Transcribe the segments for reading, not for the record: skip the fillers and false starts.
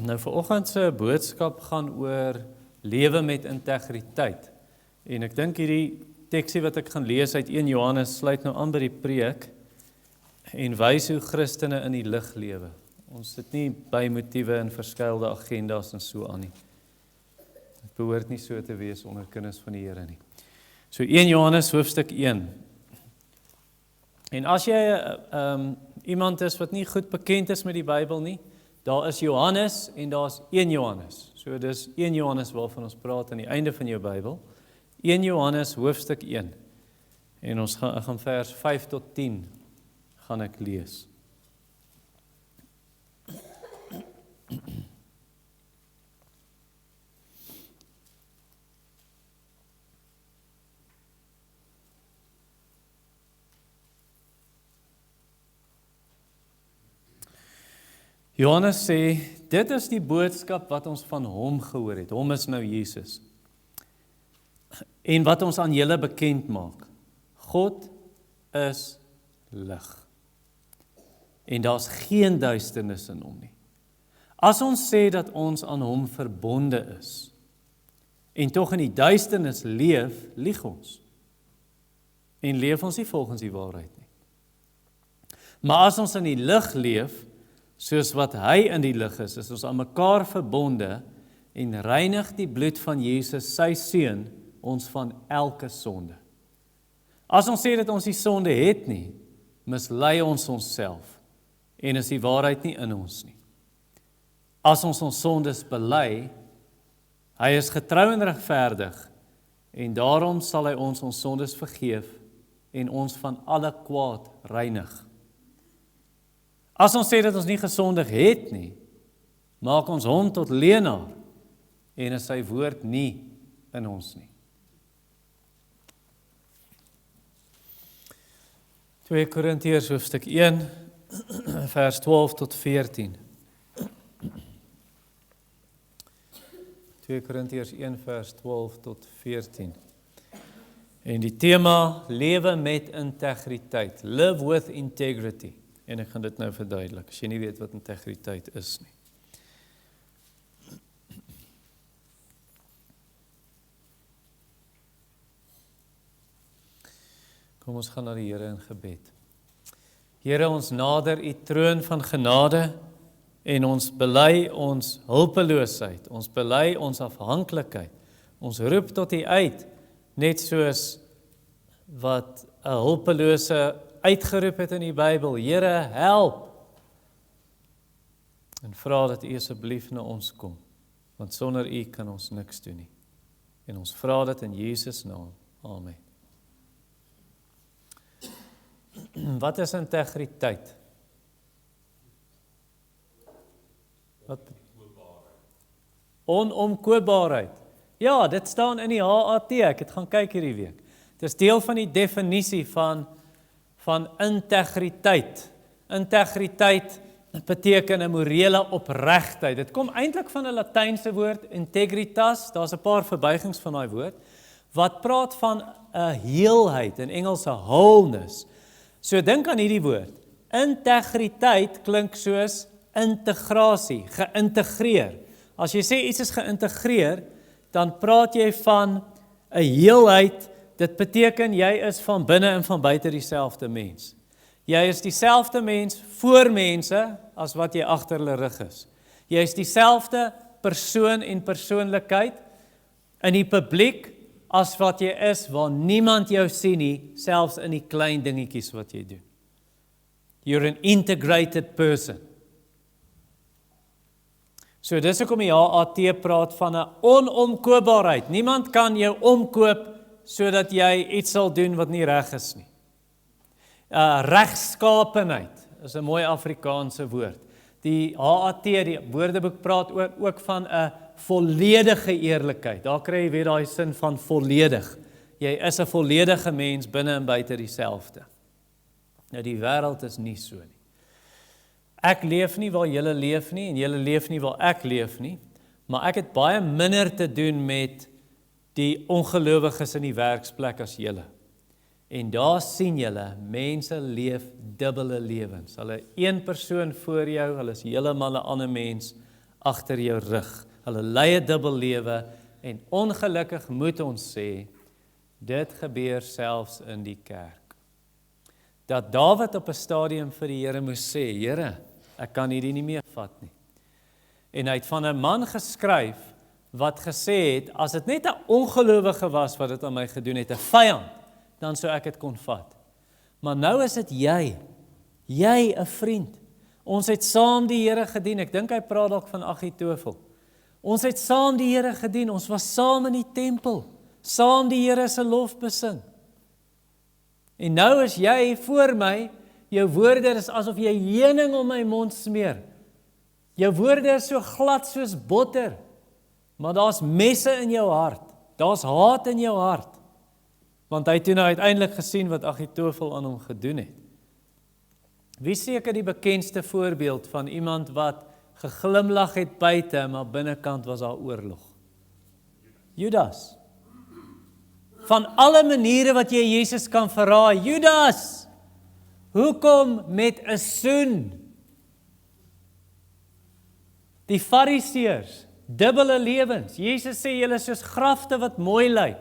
Nou vanoggend se boodskap gaan oor lewe met integriteit. En ek dink hierdie teksie wat ek gaan lees uit 1 Johannes sluit nou aan by die preek en wys hoe Christene in die lig lewe. Ons sit nie by motiewe en verskeilde agendas en so aan nie. Dit behoort nie so te wees onder kinders van die Here nie. So 1 Johannes hoofstuk 1. En as jy iemand is wat nie goed bekend is met die Bybel nie, daar is Johannes en daar's 1 Johannes. So dis 1 Johannes waarvan ons praat aan die einde van jou Bybel. 1 Johannes hoofstuk 1. En ons gaan vers 5 tot 10 gaan ek lees. Johannes sê, dit is die boodskap wat ons van hom gehoor het. Hom is nou Jesus. En wat ons aan julle bekend maak. God is lig. En daar's geen duisternis in hom nie. As ons sê dat ons aan hom verbonde is, en tog in die duisternis leef, lieg ons. En leef ons nie volgens die waarheid nie. Maar as ons in die lig leef, soos wat hy in die lig is ons aan mekaar verbonde en reinig die bloed van Jesus, sy seun, ons van elke sonde. As ons sê dat ons die sonde het nie, mislei ons onsself en is die waarheid nie in ons nie. As ons sondes bely, hy is getrou en regverdig en daarom sal hy ons sondes vergeef en ons van alle kwaad reinig. As ons sê dat ons nie gesondig het nie, maak ons hom tot leienaar en is sy woord nie in ons nie. 2 Korintiërs hoofstuk 1, vers 12 tot 14. 2 Korintiërs 1, vers 12 tot 14. En die tema, lewe met integriteit. Live with integrity. En ek gaan dit nou verduidelik, as jy nie weet wat integriteit is nie. Kom ons gaan na die Here in gebed. Here, ons nader u troon van genade en ons bely ons hulpeloosheid, ons bely ons afhanklikheid. Ons roep tot u uit, net soos wat 'n hulpelose uitgeroep het in die Bybel, Here, help! En vra dat u asseblief na ons kom, want sonder u kan ons niks doen nie. En ons vra dit in Jesus naam. Amen. Wat is integriteit? Wat? Onomkoopbaarheid. Ja, dit staan in die HAT, ek het gaan kyk hierdie week. Dit is deel van die definisie van integriteit. Integriteit beteken 'n morele opregtheid. Dit kom eintlik van 'n Latynse woord, integritas, daar's 'n paar verbuigings van daai woord, wat praat van 'n heelheid, in Engels 'n wholeness. So dink aan hierdie woord. Integriteit klink soos integrasie, geïntegreer. As jy sê iets is geïntegreer, dan praat jy van 'n heelheid. Dit beteken jy is van binne en van buite dieselfde mens. Jy is dieselfde mens voor mense as wat jy agter hulle rug is. Jy is dieselfde persoon en persoonlikheid in die publiek as wat jy is waar niemand jou sien nie, selfs in die klein dingetjies wat jy doen. You're an integrated person. So dis hoekom die HAT praat van 'n onomkoopbaarheid. Niemand kan jou omkoop sodat jy iets sal doen wat nie reg is nie. Regskapenheid is 'n mooi Afrikaanse woord. Die HAT, die Woordeboek praat ook van 'n volledige eerlikheid. Daar kry jy weer daai sin van volledig. Jy is 'n volledige mens binne en buite dieselfde. Nou die wêreld is nie so nie. Ek leef nie waar julle leef nie en julle leef nie waar ek leef nie, maar ek het baie minder te doen met die ongelowiges in die werksplek as julle. En daar sien julle, mense leef dubbele lewens. Hulle een persoon voor jou, hulle is heeltemal 'n ander mens agter jou rug. Hulle lei 'n dubbel lewe en ongelukkig moet ons sê, dit gebeur selfs in die kerk. Dat Dawid op 'n stadium vir die Here moes sê, Here, ek kan hierdie nie meer vat nie. En hy het van 'n man geskryf wat gesê het, as dit net 'n ongelowige was wat dit aan my gedoen het, 'n vyand, dan sou ek dit kon vat. Maar nou is dit jy 'n vriend. Ons het saam die Here gedien. Ek dink hy praat dalk van Agitofel. Ons het saam die Here gedien. Ons was saam in die tempel, saam die Here se lof besing. En nou is jy voor my, jou woorde is asof jy heuning om my mond smeer. Jou woorde is so glad soos botter, maar daar's messe in jou hart. Daar's haat in jou hart. Want hy het toe nou uiteindelik gesien wat Agitofel aan hom gedoen het. Wie seker die bekendste voorbeeld van iemand wat geglimlag het buite, maar binnekant was daar oorlog? Judas. Van alle maniere wat jy Jesus kan verraai, Judas, hoekom met 'n soen? Die Fariseërs, dubbele lewens. Jesus sê julle is soos grafte wat mooi lyk.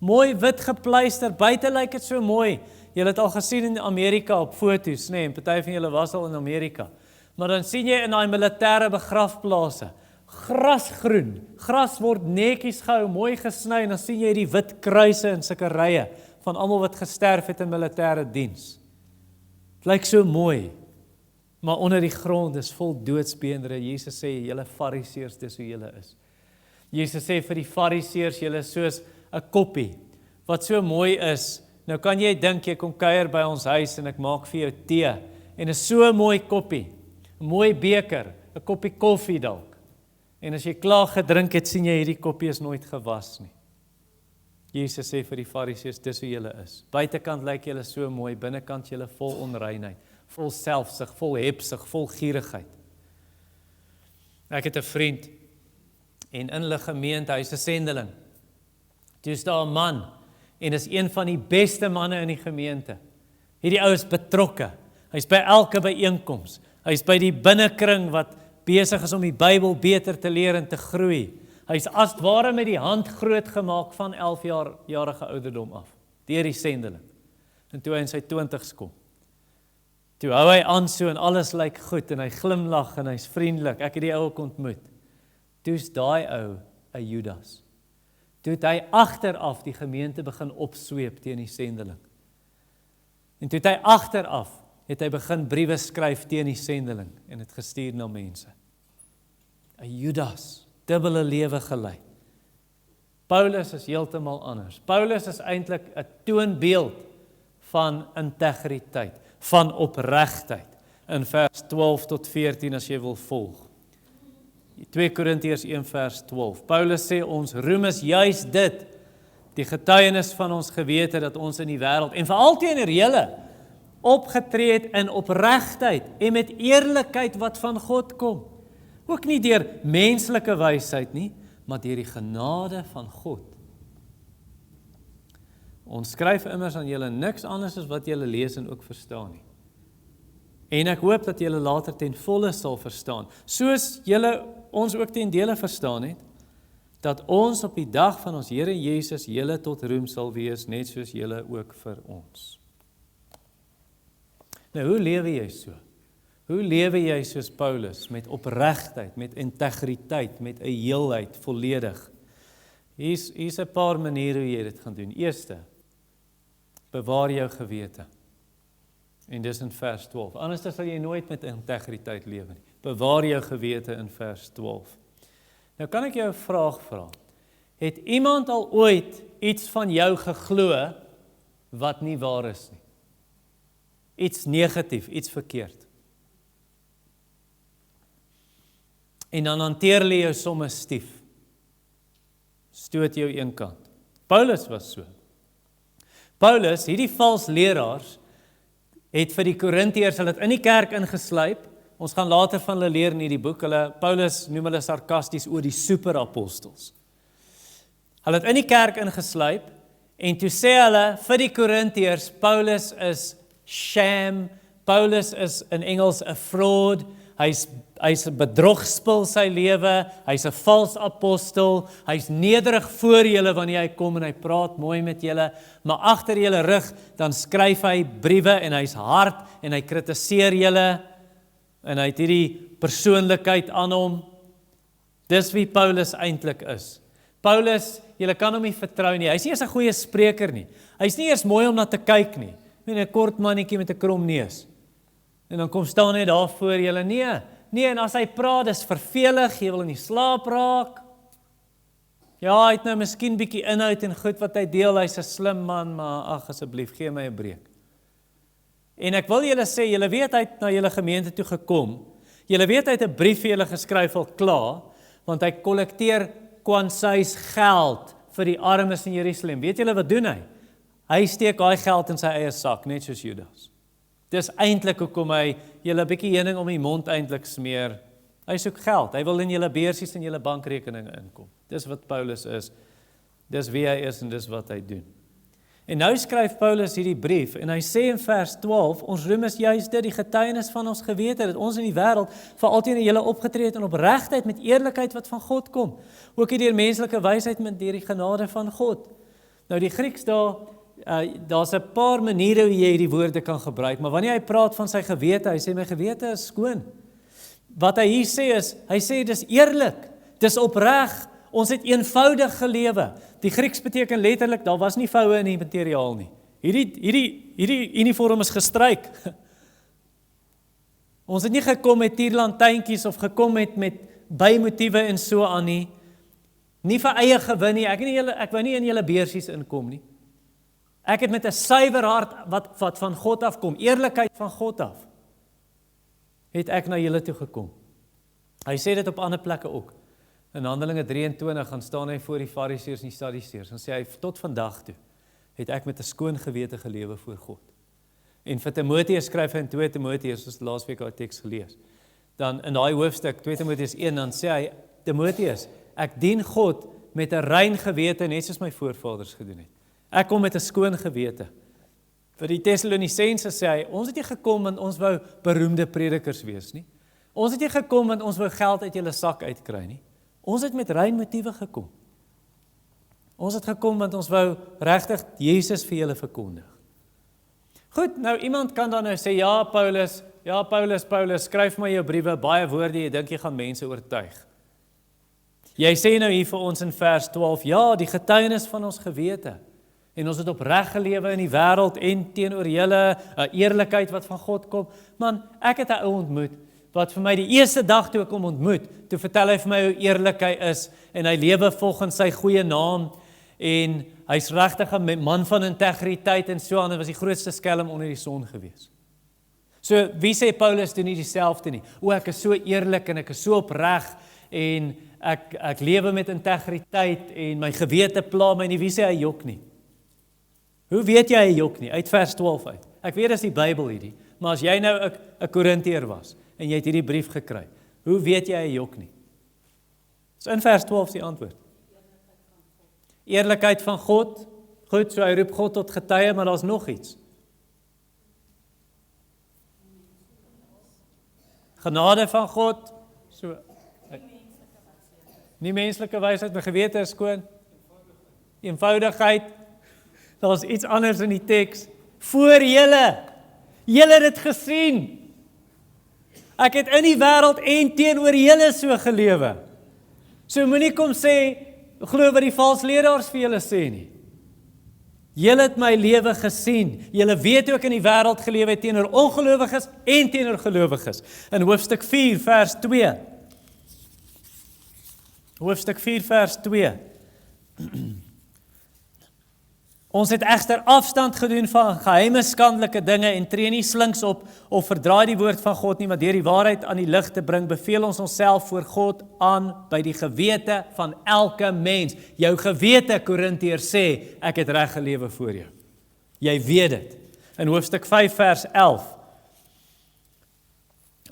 Mooi wit gepleister, buite lyk dit so mooi. Julle het al gesien in Amerika op foto's, nee, en party van julle was al in Amerika. Maar dan sien jy in daai militêre begrafplase, grasgroen, gras word netjies gehou, mooi gesny, en dan sien jy die wit kruise in sulke rye van almal wat gesterf het in militêre diens. Dit lyk so mooi, maar onder die grond is vol doodsbeendere. Jesus sê, julle Fariseërs, dis hoe julle is. Jesus sê vir die Fariseërs, julle is soos 'n koppie, wat so mooi is. Nou kan jy dink, jy kom kuier by ons huis en ek maak vir jou tee, en is so 'n mooi koppie, 'n mooi beker, 'n koppie koffie dalk. En as jy klaar gedrink het, sien jy hierdie koppie is nooit gewas nie. Jesus sê vir die Fariseërs, dis hoe julle is. Buitekant lyk julle so mooi, binnekant julle vol onreinheid, vol selfsug, vol hebsug, vol gierigheid. Ek het 'n vriend, en in hulle gemeente, hy's 'n sendeling. Toe is daar 'n man, en is een van die beste manne in die gemeente. Hierdie ou is betrokke. Hy's by elke byeenkoms. Hy's by die binnekring wat besig is om die Bybel beter te leer en te groei. Hy's as ware met die hand groot gemaak van 11-jarige ouderdom af, deur die sendeling. En toe hy in sy 20's kom, toe hou hy aan so en alles lyk goed en hy glimlag en hy's vriendelik. Ek het die ou ook ontmoet. Toe's daai ou 'n Judas. Toe het hy agteraf die gemeente begin opsweep teen die sendeling. En toe het hy agteraf, het hy begin briewe skryf teen die sendeling en het gestuur na mense. 'n Judas, dubbele lewe gelei. Paulus is heeltemal anders. Paulus is eintlik 'n toonbeeld van integriteit, van opregtheid. In vers 12 tot 14 as jy wil volg. 2 Korintiërs 1 vers 12. Paulus sê ons roem is juis dit, die getuienis van ons gewete dat ons in die wêreld, en veral teenoor julle, opgetree het in opregtheid en met eerlikheid wat van God kom. Ook nie deur menslike wysheid nie, maar deur die genade van God. Ons skryf immers aan julle niks anders as wat julle lees en ook verstaan nie. En ek hoop dat julle later ten volle sal verstaan, soos julle ons ook ten dele verstaan het, dat ons op die dag van ons Here Jesus julle tot roem sal wees, net soos julle ook vir ons. Nou, hoe lewe jy so? Hoe lewe jy soos Paulus, met opregtheid, met integriteit, met 'n heelheid, volledig? Hier's 'n paar maniere hoe jy dit gaan doen. Eerste, bewaar jou gewete. En dis in vers 12. Anders sal jy nooit met integriteit lewe nie. Bewaar jou gewete in vers 12. Nou kan ek jou 'n vraag vra. Het iemand al ooit iets van jou geglo wat nie waar is nie? Iets negatief, iets verkeerd. En dan hanteer hulle jou sommer stief. Stoot jou een kant. Paulus was so. Paulus, hierdie vals leraars, het vir die Korintiërs, hulle het in die kerk ingesluip. Ons gaan later van hulle leer in hierdie boek. Paulus noem hulle sarkasties oor die superapostels. Hulle het in die kerk ingesluip en toe sê hulle vir die Korintiërs, Paulus is sham, Paulus is in Engels 'n fraud, hy's 'n bedrogspil sy lewe, hy's 'n vals apostel, hy's nederig voor julle wanneer hy kom en hy praat mooi met julle, maar agter julle rug dan skryf hy briewe en hy's hard en hy kritiseer julle en hy het hierdie persoonlikheid aan hom. Dis wie Paulus eintlik is. Paulus, julle kan hom nie vertrou nie. Hy's nie eens 'n goeie spreker nie. Hy's nie eers mooi om na te kyk nie. 'n kort mannetjie met 'n krom neus. En dan kom staan hy daar voor julle. Nee, en as hy praat, dis vervelig, jy wil in die slaap raak. Ja, hy het nou miskien bietjie inhoud en goed wat hy deel, hy's 'n slim man, maar ag asseblief, gee my 'n breek. En ek wil julle sê, julle weet hy het na julle gemeente toe gekom. Julle weet hy het 'n brief vir julle geskryf al klaar, want hy kollekteer kwansuis geld vir die armes in Jerusalem. Weet julle wat doen hy? Hy steek daai geld in sy eie sak, net soos Judas. Dis eintlik hoekom hy julle 'n bietjie heuning om die mond eintlik smeer. Hy soek geld. Hy wil in julle beursies en julle bankrekeninge inkom. Dis wat Paulus is. Dis wie hy is en dis wat hy doen. En nou skryf Paulus hierdie brief en hy sê in vers 12, ons roem is juist dit, die getuienis van ons gewete, dat ons in die wêreld vir altyd in julle opgetree het en opregtheid met eerlikheid wat van God kom. Ook nie deur menslike wysheid, maar deur die genade van God. Nou die Grieks daar's 'n paar maniere hoe jy hierdie woorde kan gebruik, maar wanneer hy praat van sy gewete, hy sê my gewete is skoon. Wat hy hier sê is, hy sê dis eerlik, dis opreg, ons het eenvoudig gelewe. Die Grieks beteken letterlik, daar was nie voue in die materiaal nie. Hierdie uniform is gestryk. Ons het nie gekom met tierlantynkies of gekom met bymotiewe en so aan nie. Nie vir eie gewin nie, ek wou nie in julle beursies inkom nie. Ek het met 'n suiwer hart wat van God afkom, eerlikheid van God af, het ek na julle toe gekom. Hy sê dit op ander plekke ook. In Handelinge 23 gaan staan hy voor die Fariseërs en die Sadduseërs en sê hy, tot vandag toe het ek met 'n skoon gewete gelewe voor God. En vir Timoteus skryf hy in 2 Timoteus, ons het laasweek daai teks gelees. Dan in daai hoofstuk 2 Timoteus 1 dan sê hy, Timoteus, ek dien God met 'n rein gewete net soos my voorvaders gedoen het. Ek kom met 'n skoon gewete. Vir die Tessalonisense sê hy, ons het nie gekom want ons wou beroemde predikers wees nie. Ons het nie gekom want ons wou geld uit julle sak uitkry nie. Ons het met rein motiewe gekom. Ons het gekom want ons wou regtig Jesus vir julle verkondig. Goed, nou iemand kan dan nou sê, ja Paulus, skryf maar jou briewe, baie woorde, jy dink jy gaan mense oortuig. Jy sê nou hier vir ons in vers 12, ja, die getuienis van ons gewete. En ons het opreg gelewe in die wêreld en teenoor julle, 'n eerlikheid wat van God kom. Man, ek het 'n ou ontmoet, wat vir my die eerste dag toe ek hom ontmoet, toe vertel hy vir my hoe eerlik hy is, en hy lewe volgens sy goeie naam, en hy's regtig 'n man van integriteit en so aan, en was die grootste skelm onder die son gewees. So, wie sê Paulus doen nie dieselfde nie? O, ek is so eerlik en ek is so opreg, en ek lewe met integriteit, en my gewete pla my nie, wie sê hy jok nie? Hoe weet jy hy jok nie? Uit vers 12 uit. Ek weet dis die Bybel hierdie, maar as jy nou 'n Korintiër was, en jy het hierdie brief gekry, hoe weet jy hy jok nie? So in vers 12 is die antwoord. Eerlikheid van God. Goed, so hy roep God tot getuie, maar daar's nog iets. Genade van God. So, nie menslike wysheid, my gewete is skoon. Eenvoudigheid. Daar's iets anders in die teks. Voor julle. Julle het dit gesien. Ek het in die wêreld en teenoor julle so gelewe. So moenie kom sê, glo wat die valsleraars vir julle sê nie. Julle het my lewe gesien. Julle weet hoe ek in die wêreld gelewe het teenoor ongelowiges en teenoor gelowiges. In hoofstuk 4 vers 2. Hoofstuk 4 vers 2. Ons het egter afstand gedoen van geheime skandelike dinge en tree nie slinks op of verdraai die woord van God nie, maar deur die waarheid aan die lig te bring, beveel ons onsself voor God aan by die gewete van elke mens. Jou gewete, Korintiër, sê, ek het reg gelewe voor jou. Jy weet dit. In hoofstuk 5 vers 11.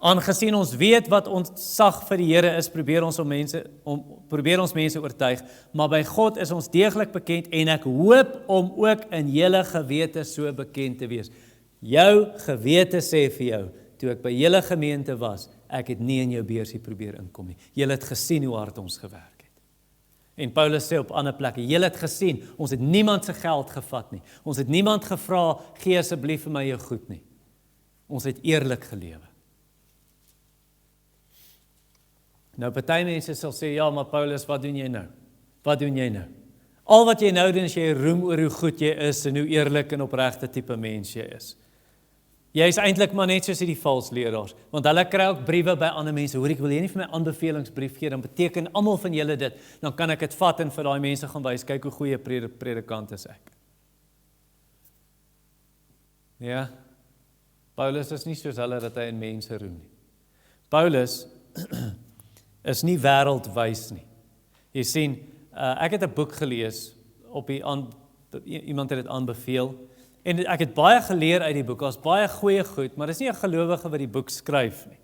Aangesien ons weet wat ons sag vir die Here is, probeer ons mense oortuig, maar by God is ons deeglik bekend en ek hoop om ook in julle gewete so bekend te wees. Jou gewete sê vir jou, toe ek by julle gemeente was, ek het nie in jou beursie probeer inkom nie. Julle het gesien hoe hard ons gewerk het. En Paulus sê op ander plekke, julle het gesien, ons het niemand se geld gevat nie. Ons het niemand gevra, gee asseblief vir my jou goed nie. Ons het eerlik gelewe. Nou, party mense sal sê, ja, maar Paulus, wat doen jy nou? Wat doen jy nou? Al wat jy nou doen is jy roem oor hoe goed jy is en hoe eerlik en opregte tipe mens jy is. Jy is eintlik maar net soos die valse leraars, want hulle kry ook briewe by ander mense. Hoor, ek wil jy nie vir my aanbevelingsbrief gee, dan beteken almal van julle dit, dan kan ek dit vat en vir daai mense gaan wys, kyk hoe goeie predikant is ek. Ja, Paulus is nie soos hulle dat hy in mense roem nie. Paulus is nie wêreldwys nie. Jy sien, ek het 'n boek gelees, iemand het dit aanbeveel, en ek het baie geleer uit die boek, daar's baie goeie goed, maar dis nie 'n gelowige wat die boek skryf nie.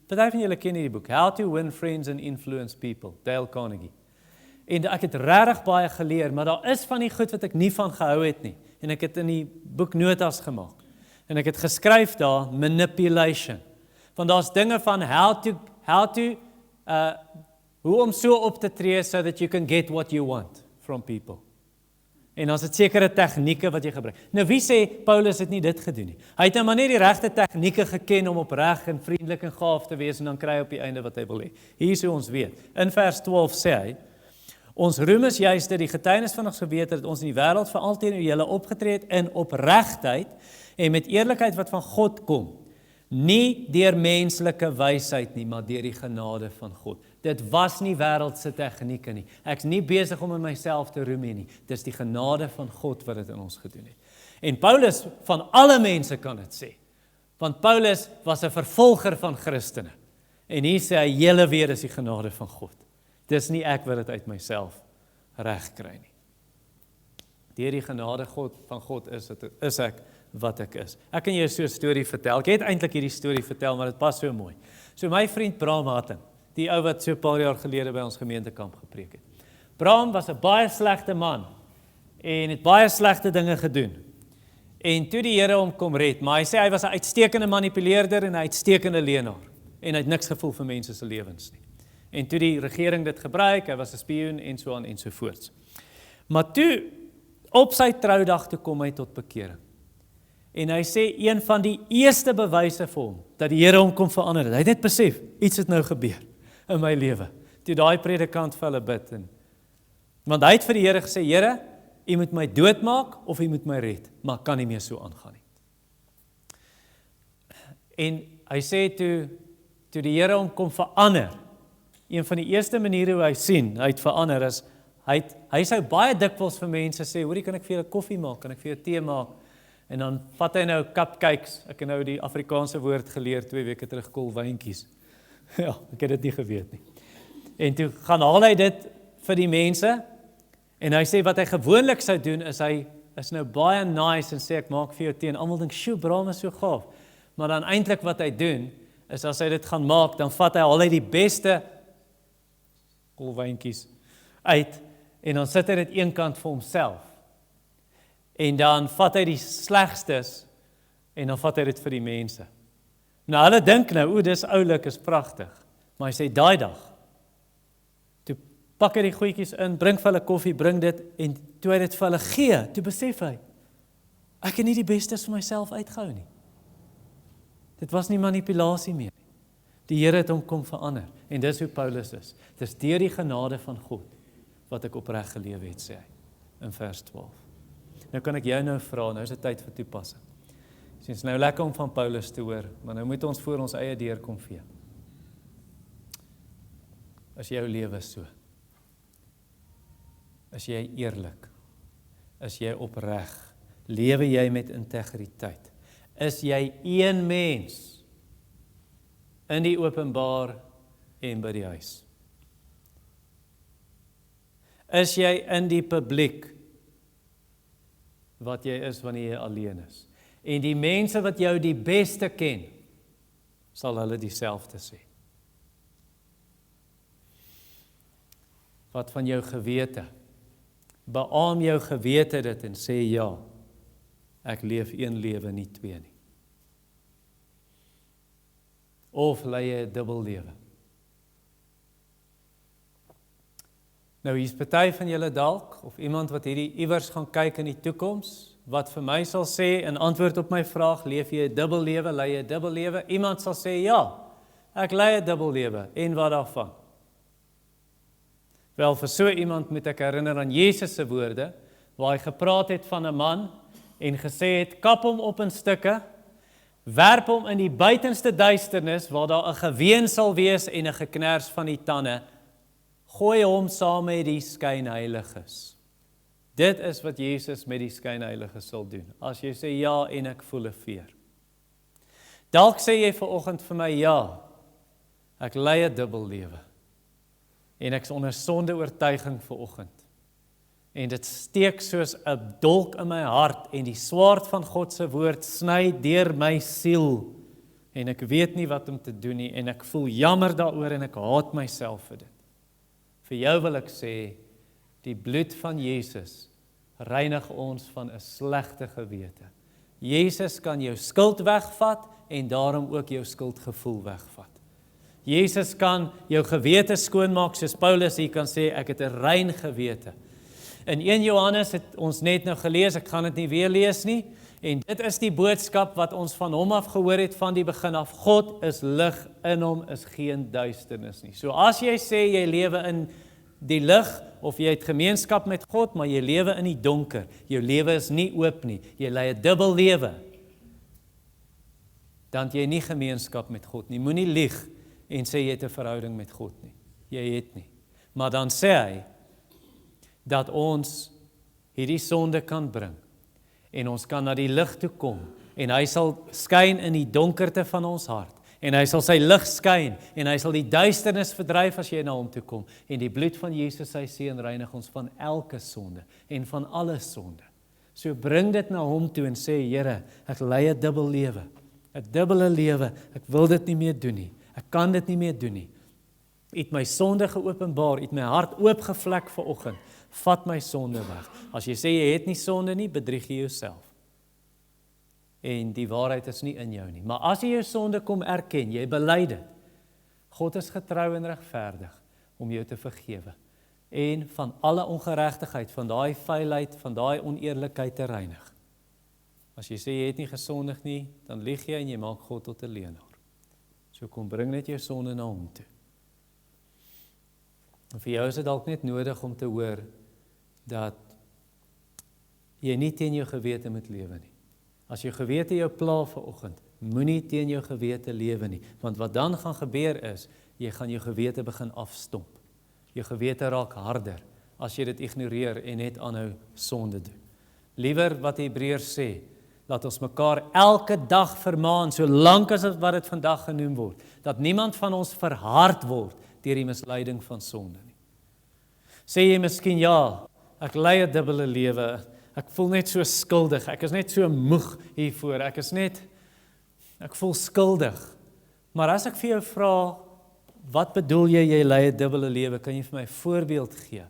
Party van julle ken hierdie boek, How to Win Friends and Influence People, Dale Carnegie. En ek het regtig baie geleer, maar daar is van die goed wat ek nie van gehou het nie, en ek het in die boek notas gemaak, en ek het geskryf daar, manipulation, want daar's dinge van hoe om so op te tree so that you can get what you want from people. En dan is dit sekere tegnieke wat jy gebruik. Nou wie sê Paulus het nie dit gedoen nie? Hy het nou maar net die regte tegnieke geken om opreg en vriendelik en gaaf te wees en dan kry hy op die einde wat hy wil hê. Hier is hoe ons weet. In vers 12 sê hy, ons roem is juist dat die getuienis van ons gewete dat ons in die wêreld veral teenoor julle opgetree het in opregtheid en met eerlikheid wat van God kom. Nie deur menslike wysheid nie, maar deur die genade van God. Dit was nie wêreldse tegnieke nie. Ek's nie besig om in myself te roem nie. Dis die genade van God wat dit in ons gedoen het. En Paulus, van alle mense kan dit sê. Want Paulus was 'n vervolger van Christene. En hier sê hy, julle weet is die genade van God. Dis nie ek wat dit uit myself reg kry nie. Deur die genade van God is ek wat ek is. Ek kan jou so 'n storie vertel. Ek het eintlik hierdie storie vertel, maar dit pas so mooi. So my vriend Bram Hatting, die ou wat so 'n paar jaar gelede by ons gemeentekamp gepreek het. Bram was 'n baie slegte man en het baie slegte dinge gedoen. En toe die Here hom kom red, maar hy sê hy was 'n uitstekende manipuleerder en 'n uitstekende leienaar en hy het niks gevoel vir mense se lewens nie. En toe die regering dit gebruik, hy was 'n spioen en so aan en so voorts. Maar toe op sy troudag toe kom hy tot bekering. En hy sê een van die eerste bewyse vir hom dat die Here hom kom verander het. Hy het net besef, iets het nou gebeur in my lewe. Toe daai predikant vir hulle bid want hy het vir die Here gesê, Here, U moet my doodmaak of U moet my red, maar kan nie meer so aangaan nie. En hy sê toe die Here hom kom verander, een van die eerste maniere hoe hy sien, hy het verander is, hy sou baie dikwels vir mense sê, hoorie, kan ek vir julle koffie maak, kan ek vir jou tee maak, en dan vat hy nou cupcakes, ek het nou die Afrikaanse woord geleer, 2 weke terug, koolwyntjies. Ja, ek het dit nie geweet nie. En toe gaan haal hy dit vir die mense, en hy sê wat hy gewoonlik sou doen, is hy is nou baie nice, en sê ek maak vir jou tee, en almal dink, sjoe, Bram is so gaaf. Maar dan eintlik wat hy doen, is as hy dit gaan maak, dan vat hy al die beste koolwyntjies uit, en dan sit hy dit eenkant vir homself. En dan vat hy die slegstes, en dan vat hy dit vir die mense. Nou, hulle dink nou, dis oulik, is pragtig. Maar hy sê, daai dag, toe pak hy die goedjies in, bring vir hulle koffie, bring dit, en toe hy dit vir hulle gee, toe besef hy, ek het nie die bestes vir myself uitgehou nie. Dit was nie manipulasie meer nie. Die Here het hom kom verander, en dis hoe Paulus is. Dis deur die genade van God, wat ek opreg gelewe het, sê hy, in vers 12. Nou kan ek jou nou vra, nou is dit tyd vir toepassing. Dit is nou lekker om van Paulus te hoor, maar nou moet ons voor ons eie deur kom vee. Is jou lewe so? Is jy eerlik? Is jy opreg? Lewe jy met integriteit? Is jy een mens in die openbaar en by die huis? Is jy in die publiek wat jy is wanneer jy alleen is? En die mense wat jou die beste ken, sal hulle dieselfde sê. Wat van jou gewete? Beaam jou gewete dit en sê ja, ek leef een lewe, nie twee nie. of lei jy 'n dubbel lewe? Nou hier's party van julle dalk, of iemand wat hierdie iewers gaan kyk in die toekoms, wat vir my sal sê, in antwoord op my vraag, leef jy 'n dubbel lewe, lei jy 'n dubbel lewe? Iemand sal sê, ja, ek lei 'n dubbel lewe, en wat daarvan? Wel, vir so iemand moet ek herinner aan Jesus se woorde, waar hy gepraat het van 'n man, en gesê het, kap hom op in stukke, werp hom in die buitenste duisternis, waar daar 'n geween sal wees en 'n geknars van die tande, gooi hom saam met die skynheiliges. Dit is wat Jesus met die skynheiliges sal doen. As jy sê ja en ek voel 'n veer. Dalk sê jy vanoggend vir my ja, ek lei 'n dubbel lewe. En ek's onder sonde oortuiging vanoggend. En dit steek soos 'n dolk in my hart en die swaard van God se woord sny deur my siel. En ek weet nie wat om te doen nie en ek voel jammer daaroor en ek haat myself vir dit. Vir jou wil ek sê, die bloed van Jesus reinig ons van 'n slegte gewete. Jesus kan jou skuld wegvat en daarom ook jou skuldgevoel wegvat. Jesus kan jou gewete skoonmaak, soos Paulus hier kan sê, ek het 'n rein gewete. In 1 Johannes het ons net nou gelees, ek gaan dit nie weer lees nie, en dit is die boodskap wat ons van hom af gehoor het van die begin af. God is lig, in hom is geen duisternis nie. So as jy sê jy lewe in die lig, of jy het gemeenskap met God, maar jy lewe in die donker, jou lewe is nie oop nie, jy lei 'n dubbel lewe, dan het jy nie gemeenskap met God nie. Moenie lieg en sê jy het 'n verhouding met God nie. Jy het nie. Maar dan sê hy, dat ons hierdie sonde kan bring, en ons kan na die lig toe kom, en hy sal skyn in die donkerte van ons hart, en hy sal sy lig skyn, en hy sal die duisternis verdryf as jy na hom toe kom, en die bloed van Jesus sy seun reinig ons van elke sonde, en van alle sonde. So bring dit na hom toe en sê, Here, ek lei 'n dubbel lewe, 'n dubbele lewe, ek wil dit nie meer doen nie, ek kan dit nie meer doen nie. U het my sonde geopenbaar, u het my hart oopgevlek vanoggend, vat my sonde weg. As jy sê jy het nie sonde nie, bedrieg jy jouself. En die waarheid is nie in jou nie. Maar as jy jou sonde kom erken, jy bely dit. God is getrou en regverdig om jou te vergewe. En van alle ongeregtigheid, van daai vuilheid, van daai oneerlikheid te reinig. As jy sê jy het nie gesondig nie, dan lieg jy en jy maak God tot 'n leienaar. So kom bring net jou sonde na hom toe. En vir jou is dit dalk net nodig om te hoor dat jy nie teen jou gewete moet lewe nie. As jou gewete jou pla vanoggend, moenie teen jou gewete lewe nie, want wat dan gaan gebeur is, jy gaan jou gewete begin afstomp. Jou gewete raak harder as jy dit ignoreer en net aanhou sonde doen. Liewer wat die Hebreërs sê, laat ons mekaar elke dag vermaan, solank as wat dit vandag genoem word, dat niemand van ons verhard word deur die misleiding van sonde nie. Sê jy miskien, ja, ek lei 'n dubbele lewe, ek voel net so skuldig, ek is net so moeg hiervoor, ek voel skuldig. Maar as ek vir jou vra, wat bedoel jy lei 'n dubbele lewe, kan jy vir my 'n voorbeeld gee?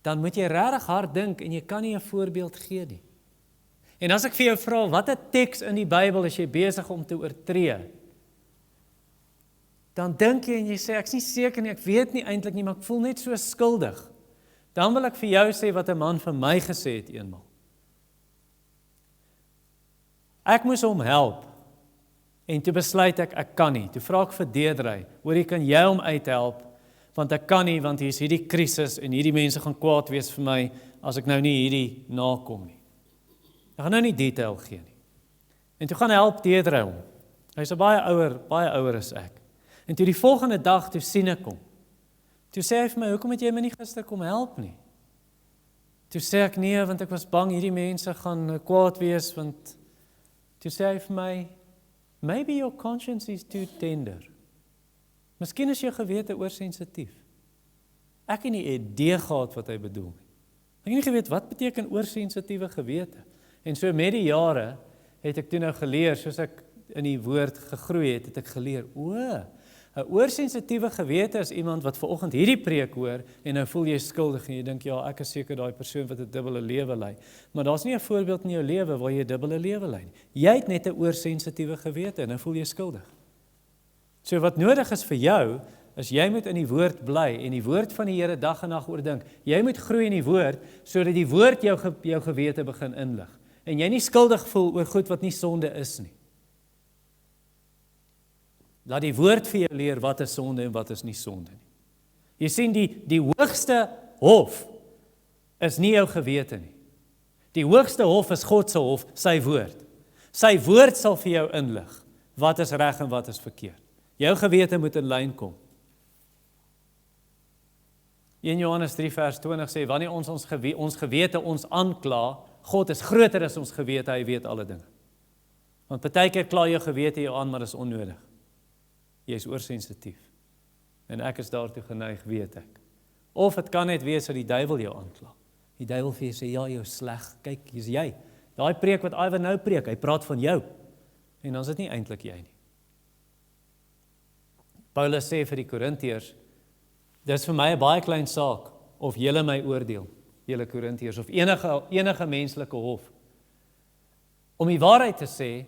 Dan moet jy regtig hard dink en jy kan nie 'n voorbeeld gee nie. En as ek vir jou vra, wat 'n teks in die Bybel is jy besig om te oortree? Dan dink jy en jy sê, ek is nie seker nie, ek weet nie eintlik nie, maar ek voel net so skuldig. Dan wil ek vir jou sê wat 'n man vir my gesê het eenmal. Ek moes hom help, en toe besluit ek kan nie. Toe vra ek vir Deedrey, hoorie, kan jy hom uithelp, want ek kan nie, want hier is hierdie krisis, en hierdie mense gaan kwaad wees vir my, as ek nou nie hierdie nakom nie. Ek gaan nou nie detail gee nie. En toe gaan help Deedrey hom. Hy is baie ouer as ek. En toe die volgende dag, toe sien ek hom. Toe sê hy vir my, hoekom het jy my nie gister kom help nie? Toe sê ek nee, want ek was bang, hierdie mense gaan kwaad wees, want toe sê hy vir my, maybe your conscience is too tender. Miskien is jou gewete oorsensitief. Ek het nie idee gehad wat hy bedoel nie. Ek het nie geweet, wat beteken oorsensitiewe gewete? En so met die jare, het ek toe nou geleer, soos ek in die woord gegroei het ek geleer, 'n oorsensitiewe gewete is iemand wat vanoggend hierdie preek hoor, en nou voel jy skuldig, en jy dink, ja, ek is seker daai persoon wat 'n dubbele lewe lei. Maar daar's nie 'n voorbeeld in jou lewe waar jy 'n dubbele lewe lei nie. Jy het net 'n oorsensitiewe gewete, en nou voel jy skuldig. So wat nodig is vir jou, is jy moet in die woord bly en die woord van die Here dag en nag oordink. Jy moet groei in die woord, sodat die woord jou gewete begin inlig. En jy nie skuldig voel oor goed wat nie sonde is nie. Laat die woord vir jou leer wat is sonde en wat is nie sonde nie. Jy sien, die hoogste hof is nie jou gewete nie. Die hoogste hof is God se hof, sy woord. Sy woord sal vir jou inlig wat is reg en wat is verkeerd. Jou gewete moet in lyn kom. 1 Johannes 3 vers 20 sê, wanneer ons gewete ons aankla, God is groter as ons gewete, hy weet alle dinge. Want partykeer kla jou gewete jou aan, maar dit is onnodig. Jy is oorsensitief. En ek is daartoe geneig, weet ek. Of het kan net wees dat die duiwel jou aankla. Die duiwel vir jou sê, ja, jy is sleg, kyk, hier's jy. Daai preek wat Ivan nou preek, hy praat van jou. En dan is dit nie eintlik jy nie. Paulus sê vir die Korintiërs, dis vir my 'n baie klein saak, of julle my oordeel, julle Korintiërs, of enige menslike hof. Om die waarheid te sê,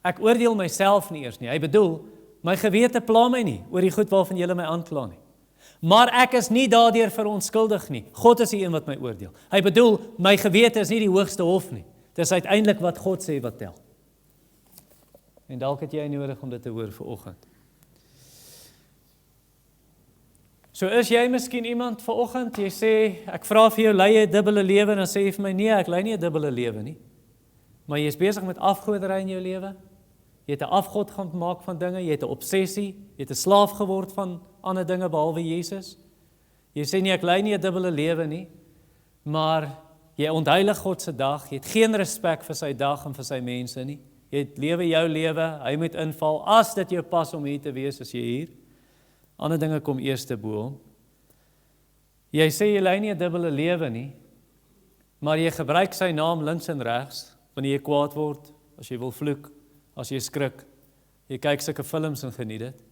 ek oordeel myself nie eers nie. Hy bedoel, my gewete pla my nie, oor die goed waarvan julle my aankla nie. Maar ek is nie daardeur verontskuldig nie. God is die een wat my oordeel. Hy bedoel, my gewete is nie die hoogste hof nie. Dis uiteindelik wat God sê wat tel. En dalk het jy nodig om dit te hoor vanoggend. So is jy miskien iemand vanoggend, jy sê, ek vra vir jou, lei jy 'n dubbele lewe, en dan sê jy vir my, nee, ek lei nie 'n dubbele lewe nie. Maar jy is besig met afgoderry in jou lewe. Jy het 'n afgod gaan maak van dinge, jy het 'n obsessie, jy het 'n slaaf geword van ander dinge behalwe Jesus. Jy sê nie, ek lei nie 'n dubbele lewe nie, maar jy ontheilig God se dag, jy het geen respek vir sy dag en vir sy mense nie. Jy lewe jou lewe, hy moet inval, as dit jou pas om hier te wees, as jy hier. Ander dinge kom eers te bo hom. Jy sê jy lei nie 'n dubbele lewe nie, maar jy gebruik sy naam links en regs, wanneer jy kwaad word, as jy wil vloek, as jy skrik, jy kyk sulke films en geniet dit.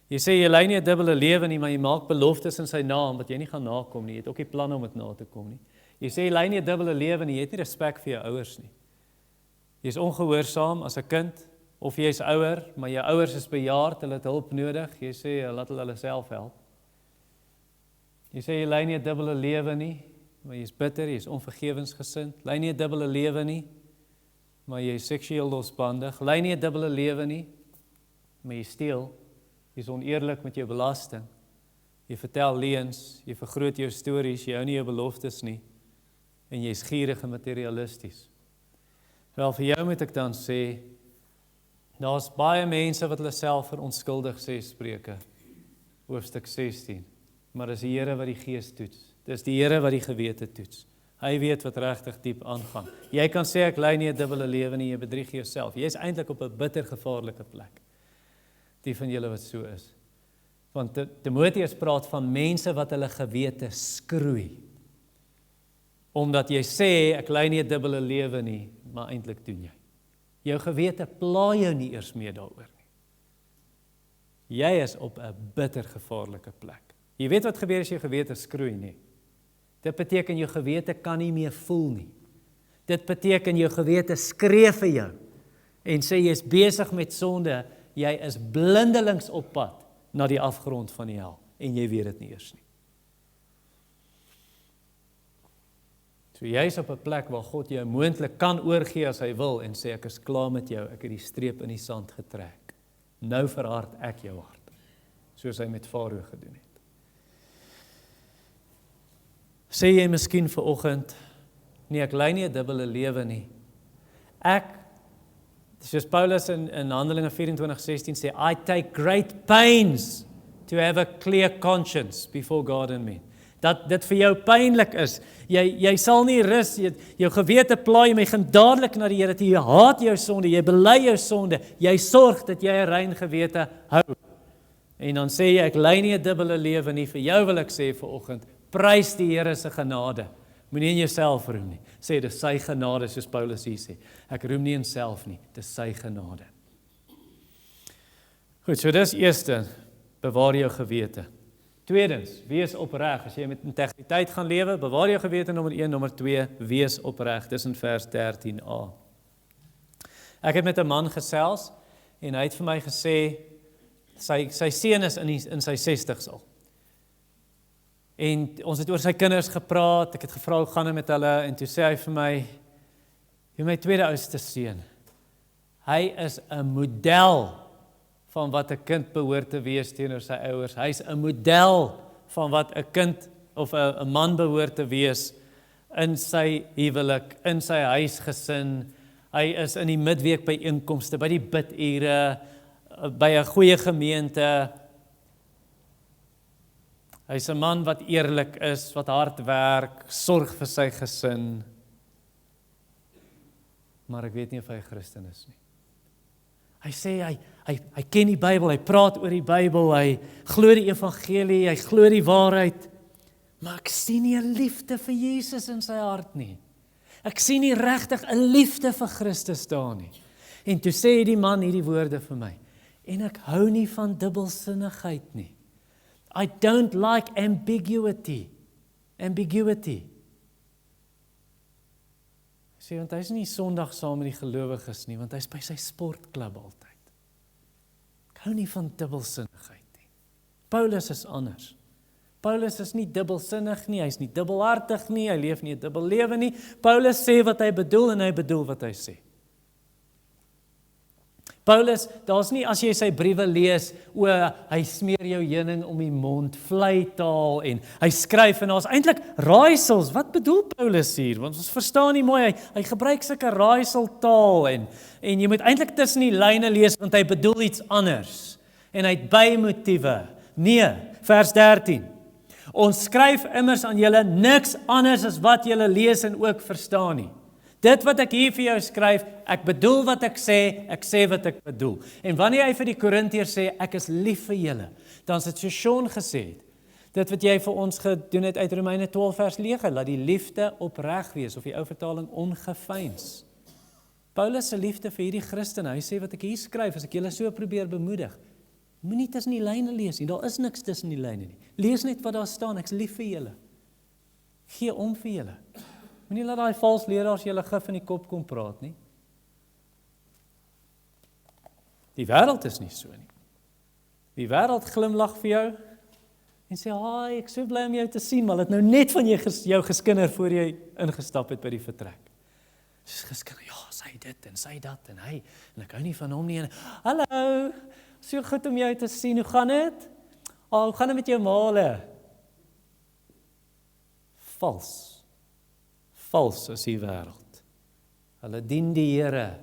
Jy sê jy lei nie 'n dubbele lewe nie, maar jy maak beloftes in sy naam, wat jy nie gaan nakom nie, jy het ook nie planne om dit na te kom nie. Jy sê jy lei nie 'n dubbele lewe nie, jy het nie respek vir jou ouers nie. Jy is ongehoorsaam as 'n kind, of jy is ouer, maar jou ouers is bejaard, hulle het hulp nodig, jy sê, laat hulle self help. Jy sê, jy lei nie 'n dubbele lewe nie, maar jy is bitter, jy is onvergewensgesind, lei nie 'n dubbele lewe nie, maar jy is seksueel losbandig, lei nie 'n dubbele lewe nie, maar jy steel, jy is oneerlik met jou belasting, jy vertel leuns, jy vergroot jou stories, jy hou nie jou beloftes nie, en jy is gierig en materialisties. Wel, vir jou moet ek dan sê, daar's baie mense wat hulle self verontskuldig sê Spreuke, hoofstuk 16, maar dis die Here wat die gees toets, dis die Here wat die gewete toets, hy weet wat regtig diep aangaan. Jy kan sê ek lei nie 'n dubbele lewe nie, jy bedrieg jouself, jy is eintlik op 'n bitter gevaarlike plek, die van julle wat so is, want Timoteus praat van mense wat hulle gewete skroei, omdat jy sê ek lei nie 'n dubbele lewe nie, maar eintlik doen jy. Jou gewete pla jou nie eers meer daaroor nie. Jy is op 'n bitter gevaarlike plek. Jy weet wat gebeur as jou gewete skroei nie. Dit beteken jou gewete kan nie meer voel nie. Dit beteken jou gewete skree vir jou en sê jy is besig met sonde, jy is blindelings op pad na die afgrond van die hel en jy weet dit nie eers nie. So jy is op 'n plek waar God jou moontlik kan oorgee as hy wil en sê ek is klaar met jou, ek het die streep in die sand getrek. Nou verhard ek jou hart, soos hy met Farao gedoen het. Sê jy miskien vanoggend, nee, ek lei nie 'n dubbele lewe nie. Ek, soos Paulus in Handelinge 24:16 sê, I take great pains to have a clear conscience before God and men. Dat dit vir jou pynlik is, jy sal nie rus, jou gewete pla jou, jy gaan dadelik na die Here toe, jy haat jou sonde, jy bely jou sonde, jy sorg dat jy 'n rein gewete hou. En dan sê jy, ek lei nie 'n dubbele lewe nie, vir jou wil ek sê vanoggend, prys die Here se genade, moenie in jouself roem nie, sê dis sy genade, soos Paulus hier sê, ek roem nie in self nie, dis sy genade. Goed, so dis eerste, bewaar jou gewete. Tweedens, wees opreg. As jy met integriteit gaan lewe, bewaar jou gewete, nommer 1, nommer 2, wees opreg. Dis in vers 13a. Ek het met 'n man gesels en hy het vir my gesê, Sy seun is in sy 60s al. En ons het oor sy kinders gepraat, ek het gevra hoe gaan dit met hulle, en toe sê hy vir my, jy my tweede oudste seun, hy is 'n model van wat 'n kind behoort te wees teenoor sy ouers. Hy's 'n model van wat 'n kind of 'n man behoort te wees in sy huwelik, in sy huisgesin. Hy is in die midweek by einkomste, by die bidure, by 'n goeie gemeente. Hy's 'n man wat eerlik is, wat hard werk, sorg vir sy gesin. Maar ek weet nie of hy 'n Christen is nie. Hy sê hy ken die Bybel, hy praat oor die Bybel, hy glo die evangelie, hy glo die waarheid, maar ek sien nie 'n liefde vir Jesus in sy hart nie. Ek sien nie regtig 'n liefde vir Christus daar nie. En toe sê die man hierdie woorde vir my, en ek hou nie van dubbelsinnigheid nie. I don't like ambiguity. Sê, want hy is nie Sondag saam met die gelowiges nie, want hy is by sy sportklub altyd. Ek hou nie van dubbelsinnigheid nie. Paulus is anders. Paulus is nie dubbelsinnig nie, hy is nie dubbelhartig nie, hy leef nie 'n dubbel lewe nie. Paulus sê wat hy bedoel en hy bedoel wat hy sê. Paulus, daar's nie as jy sy briewe lees, hy smeer jou heuning om die mond, vleitaal en hy skryf en daar's eintlik raaisels. Wat bedoel Paulus hier? Want ons verstaan nie mooi, hy gebruik sulke raaiseltaal en jy moet eintlik tussen die lyne lees want hy bedoel iets anders. En hy het bymotiewe. Nee, vers 13. Ons skryf immers aan julle niks anders as wat julle lees en ook verstaan nie. Dit wat ek hier vir jou skryf, ek bedoel wat ek sê wat ek bedoel. En wanneer hy vir die Korintiërs sê, ek is lief vir julle, dan is dit so Sean gesê het, dit wat jy vir ons gedoen het uit Romeine 12 vers 9, laat die liefde opreg wees, of die ou vertaling ongeveins. Paulus se liefde vir hierdie Christene, hy sê wat ek hier skryf, as ek julle so probeer bemoedig, moenie tussen die lyne lees nie, daar is niks tussen die lyne nie. Lees net wat daar staan, ek is lief vir julle. Gee om vir julle. Moenie laat daai vals leraars julle gif in die kop kom praat nie. Die wêreld is nie so nie. Die wêreld glimlag vir jou en sê, "Haai, ek so bly om jou te sien, maar het nou net van jou geskinder voor jy ingestap het by die vertrek." Soos geskinder, ja, sy dit en sy dat en hy, en ek hou nie van hom nie. En, hallo, so goed om jou te sien, hoe gaan dit? Hoe gaan dit met jou male? Vals is die wêreld. Hulle dien die Here,